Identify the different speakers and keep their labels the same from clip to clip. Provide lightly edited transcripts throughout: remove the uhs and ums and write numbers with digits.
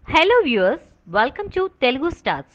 Speaker 1: Hello viewers, welcome to Telugu Stars.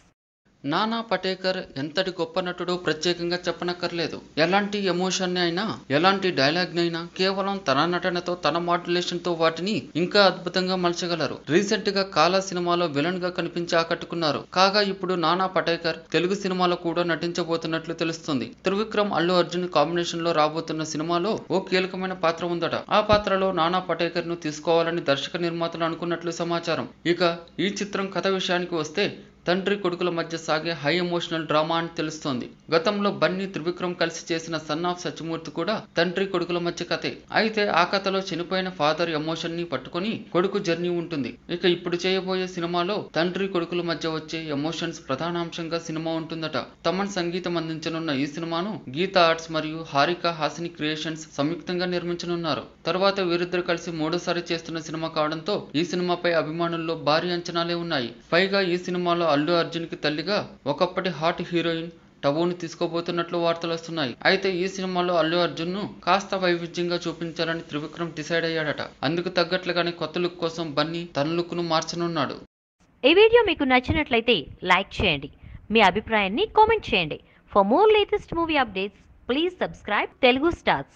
Speaker 2: నానా పటేకర్ ఎంతటి గొప్ప నటుడో ప్రత్యేకంగా చెప్పనక్కర్లేదు. ఎలాంటి ఎమోషన్ అయినా, ఎలాంటి డైలాగ్ నైనా కేవలం తన నటనతో, తన మాడ్యులేషన్ తో వాటిని ఇంకా అద్భుతంగా మలచగలరు. రీసెంట్ గా కాలా సినిమాలో విలన్ గా కనిపించి ఆకట్టుకున్నారు. కాగా ఇప్పుడు నానా పటేకర్ తెలుగు సినిమాలో కూడా నటించబోతున్నట్లు తెలుస్తుంది. త్రివిక్రమ్ అల్లు అర్జున్ కాంబినేషన్ లో రాబోతున్న సినిమాలో ఓ కీలకమైన పాత్ర ఉందట. ఆ పాత్రలో నానా పటేకర్ ను తీసుకోవాలని దర్శక నిర్మాతలు అనుకున్నట్లు సమాచారం. ఇక ఈ చిత్రం కథ విషయానికి వస్తే తండ్రి కొడుకుల మధ్య సాగే హై ఎమోషనల్ డ్రామా అని తెలుస్తోంది. గతంలో బన్నీ త్రివిక్రమ్ కలిసి చేసిన సన్ ఆఫ్ సత్యమూర్తి కూడా తండ్రి కొడుకుల మధ్య కథే. అయితే ఆ కథలో చనిపోయిన ఫాదర్ ఎమోషన్ ని పట్టుకొని కొడుకు జర్నీ ఉంటుంది. ఇక ఇప్పుడు చేయబోయే సినిమాలో తండ్రి కొడుకుల మధ్య వచ్చే ఎమోషన్స్ ప్రధానాంశంగా సినిమా ఉంటుందట. తమన్ సంగీతం అందించనున్న ఈ సినిమాను గీత ఆర్ట్స్ మరియు హారిక హాసిని క్రియేషన్స్ సంయుక్తంగా నిర్మించనున్నారు. తర్వాత వీరిద్దరు కలిసి మూడోసారి చేస్తున్న సినిమా కావడంతో ఈ సినిమాపై అభిమానుల్లో భారీ అంచనాలే ఉన్నాయి. పైగా ఈ సినిమాలో అల్లు అర్జున్ కి తల్లిగా ఒకప్పటి హాట్ హీరోయిన్ టబును తీసుకోబోతున్నట్లు వార్తలు వస్తున్నాయి. అయితే ఈ సినిమాలో అల్లు అర్జున్ ను కాస్త వైవిధ్యంగా చూపించాలని త్రివిక్రమ్ డిసైడ్ అయ్యాడట. అందుకు తగ్గట్లుగానే కొత్త లుక్ కోసం బన్నీ తన లుక్ ను మార్చనున్నాడు.
Speaker 1: ఈ వీడియో మీకు నచ్చినట్లయితే లైక్ చేయండి. మీ అభిప్రాయాన్ని కామెంట్ చేయండి. For more latest movie updates please subscribe Telugu stars.